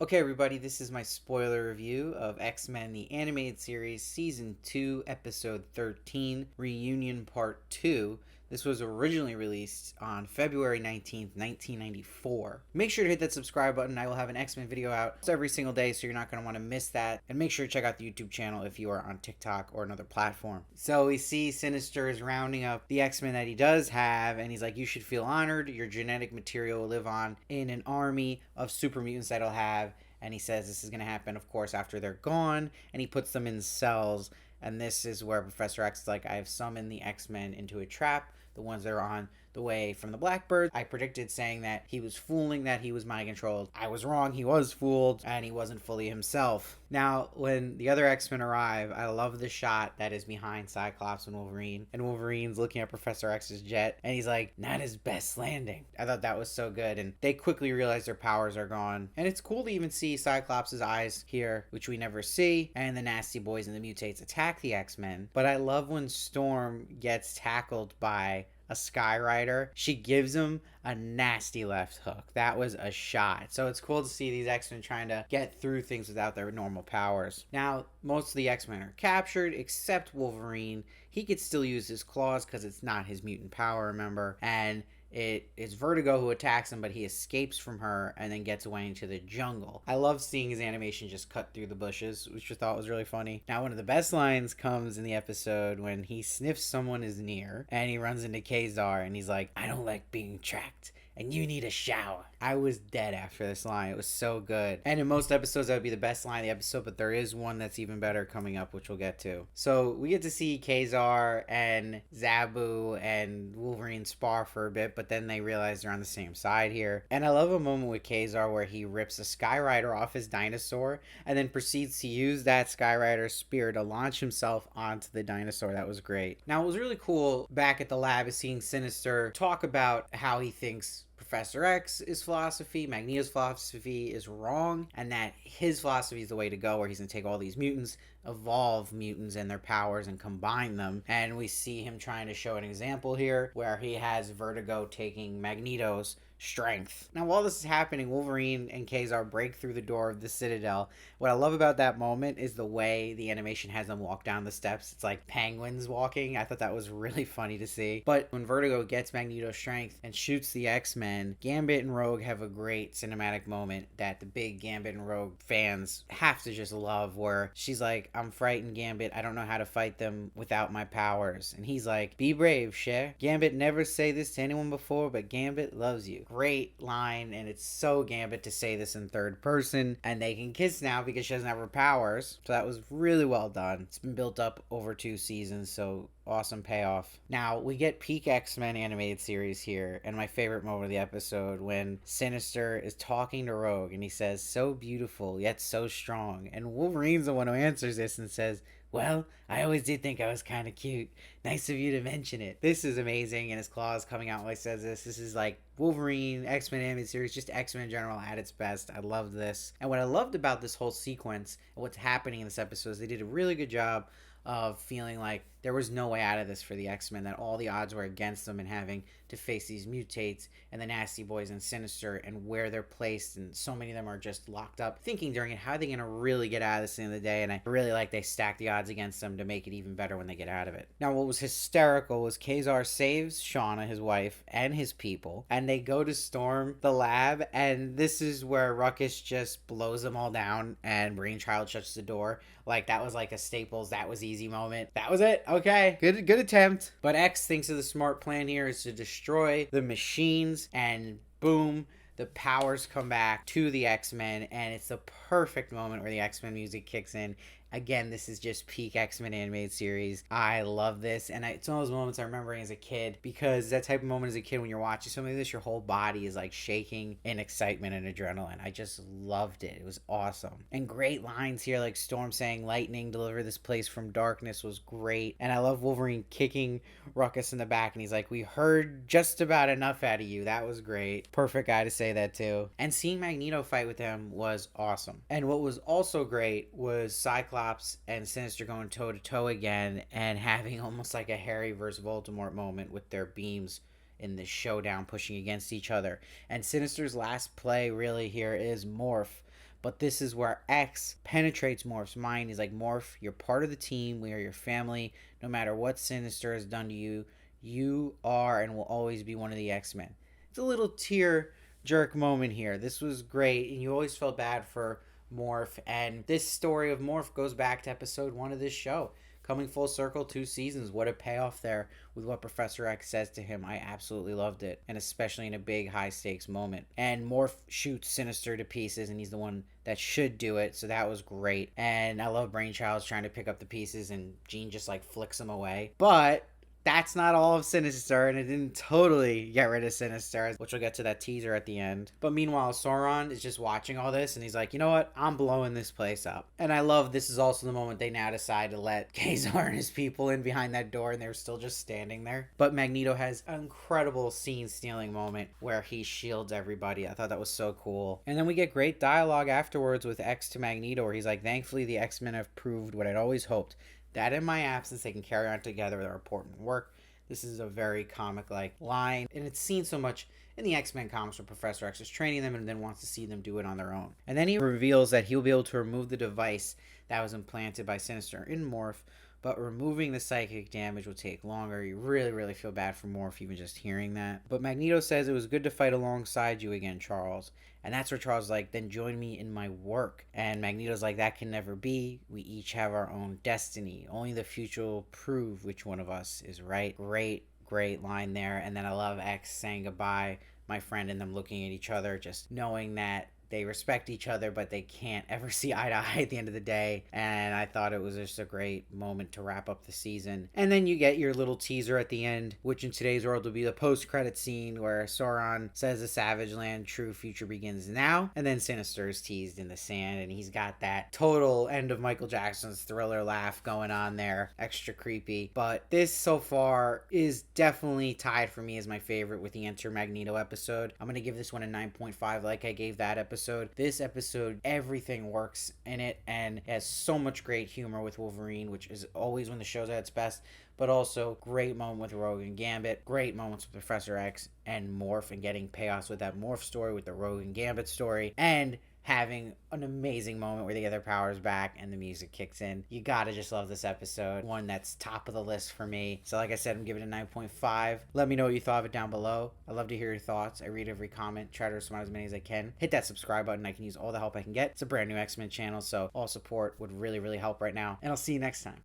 Okay, everybody, this is my spoiler review of X-Men the Animated Series Season 2, Episode 13, Reunion Part 2. This was originally released on February 19th, 1994. Make sure to hit that subscribe button. I will have an X-Men video out every single day, so you're not going to want to miss that. And make sure to check out the YouTube channel if you are on TikTok or another platform. So we see Sinister is rounding up the X-Men that he does have, and he's like, you should feel honored. Your genetic material will live on in an army of super mutants that he'll have. And he says this is going to happen, of course, after they're gone, and he puts them in cells. And this is where Professor X is like, I have summoned the X-Men into a trap, the ones that are on the way from the Blackbird. I predicted saying that he was fooling, that he was mind controlled. I was wrong, he was fooled, and he wasn't fully himself. Now, when the other X-Men arrive, I love the shot that is behind Cyclops and Wolverine. And Wolverine's looking at Professor X's jet, and he's like, not his best landing. I thought that was so good, and they quickly realize their powers are gone. And it's cool to even see Cyclops' eyes here, which we never see, and the Nasty Boys and the Mutates attack the X-Men. But I love when Storm gets tackled by a Skyrider. She gives him a nasty left hook. That was a shot. So it's cool to see these X-Men trying to get through things without their normal powers. Now, most of the X-Men are captured except Wolverine. He could still use his claws because it's not his mutant power, remember? And it's Vertigo who attacks him, but he escapes from her and then gets away into the jungle. I love seeing his animation just cut through the bushes, which I thought was really funny. Now, one of the best lines comes in the episode when he sniffs someone is near and he runs into Kazar and he's like, I don't like being tracked, and you need a shower. I was dead after this line. It was so good. And in most episodes, that would be the best line of the episode, but there is one that's even better coming up, which we'll get to. So we get to see Kazar and Zabu and Wolverine spar for a bit, but then they realize they're on the same side here. And I love a moment with Kazar where he rips a Skyrider off his dinosaur and then proceeds to use that Skyrider spear to launch himself onto the dinosaur. That was great. Now, it was really cool back at the lab is seeing Sinister talk about how he thinks Professor X's philosophy, Magneto's philosophy is wrong, and that his philosophy is the way to go, where he's going to take all these mutants, evolve mutants and their powers, and combine them. And we see him trying to show an example here where he has Vertigo taking Magneto's strength. Now, while this is happening, Wolverine and Kazar break through the door of the Citadel. What I love about that moment is the way the animation has them walk down the steps. It's like penguins walking. I thought that was really funny to see. But when Vertigo gets Magneto's strength and shoots the X-Men, Gambit and Rogue have a great cinematic moment that the big Gambit and Rogue fans have to just love, where she's like, I'm frightened, Gambit. I don't know how to fight them without my powers. And he's like, be brave, Cher. Gambit never say this to anyone before, but Gambit loves you. Great line, and it's so Gambit to say this in third person, and they can kiss now because she doesn't have her powers. So that was really well done. It's been built up over 2 seasons, so awesome payoff. Now, we get peak X-Men animated series here, and my favorite moment of the episode when Sinister is talking to Rogue, and he says, so beautiful, yet so strong. And Wolverine's the one who answers this and says, well, I always did think I was kind of cute. Nice of you to mention it. This is amazing, and his claws coming out while he says this. This is like Wolverine, X-Men animated series, just X-Men in general at its best. I love this. And what I loved about this whole sequence and what's happening in this episode is they did a really good job of feeling like there was no way out of this for the X-Men, that all the odds were against them and having to face these mutates and the Nasty Boys and Sinister and where they're placed, and so many of them are just locked up thinking during it, how are they going to really get out of this at the end of the day? And I really like they stack the odds against them to make it even better when they get out of it. Now, what was hysterical was Kazar saves Shauna, his wife, and his people, and they go to storm the lab, and this is where Ruckus just blows them all down and Brainchild shuts the door. Like, that was like a Staples, that was easy moment. That was it. Okay, good attempt. But X thinks of the smart plan here is to destroy the machines, and boom, the powers come back to the X-Men, and it's the perfect moment where the X-Men music kicks in. Again, this is just peak X-Men animated series. I love this, and it's one of those moments I remember as a kid, because that type of moment as a kid when you're watching something like this, your whole body is like shaking in excitement and adrenaline. I just loved it. It was awesome. And great lines here, like Storm saying, lightning, deliver this place from darkness, was great. And I love Wolverine kicking Ruckus in the back, and he's like, we heard just about enough out of you. That was great. Perfect guy to say that too. And seeing Magneto fight with him was awesome. And what was also great was Cyclops and Sinister going toe to toe again and having almost like a Harry versus Voldemort moment with their beams in this showdown pushing against each other. And Sinister's last play really here is morph, But this is where X penetrates Morph's mind. He's like, Morph, you're part of the team. We are your family. No matter what Sinister has done to you, you are and will always be one of the X-Men. It's a little tear jerk moment here. This was great, and you always felt bad for Morph. And this story of Morph goes back to episode 1 of this show. Coming full circle, 2 seasons. What a payoff there with what Professor X says to him. I absolutely loved it. And especially in a big, high-stakes moment. And Morph shoots Sinister to pieces, and he's the one that should do it. So that was great. And I love Brainchild's trying to pick up the pieces, and Jean just, like, flicks him away. But that's not all of Sinister, and it didn't totally get rid of Sinister, which we'll get to that teaser at the end. But meanwhile, Sauron is just watching all this, and he's like, you know what? I'm blowing this place up. And I love this is also the moment they now decide to let Kazar and his people in behind that door, and they're still just standing there. But Magneto has an incredible scene-stealing moment where he shields everybody. I thought that was so cool. And then we get great dialogue afterwards with X to Magneto, where he's like, thankfully the X-Men have proved what I'd always hoped, that in my absence they can carry on together their important work. This is a very comic-like line, and it's seen so much in the X-Men comics where Professor X is training them and then wants to see them do it on their own. And then he reveals that he'll be able to remove the device that was implanted by Sinister in Morph, but removing the psychic damage will take longer. You really feel bad for Morph even just hearing that. But Magneto says it was good to fight alongside you again, Charles. And that's where Charles is like, then join me in my work. And Magneto's like, that can never be. We each have our own destiny. Only the future will prove which one of us is right. Great line there. And then I love X saying goodbye, my friend, and them looking at each other, just knowing that they respect each other, but they can't ever see eye to eye at the end of the day. And I thought it was just a great moment to wrap up the season. And then you get your little teaser at the end, which in today's world will be the post-credit scene where Sauron says the Savage Land true future begins now. And then Sinister is teased in the sand, and he's got that total end of Michael Jackson's Thriller laugh going on there. Extra creepy. But this so far is definitely tied for me as my favorite with the Enter Magneto episode. I'm going to give this one a 9.5 like I gave that episode. This episode, everything works in it, and it has so much great humor with Wolverine, which is always when the show's at its best, but also great moment with Rogue and Gambit, great moments with Professor X and Morph, and getting payoffs with that Morph story, with the Rogue and Gambit story, and having an amazing moment where they get their powers back and the music kicks in. You gotta just love this episode. One that's top of the list for me. So like I said, I'm giving it a 9.5. Let me know what you thought of it down below. I love to hear your thoughts. I read every comment, try to respond as many as I can. Hit that subscribe button. I can use all the help I can get. It's a brand new X-Men channel, so all support would really help right now. And I'll see you next time.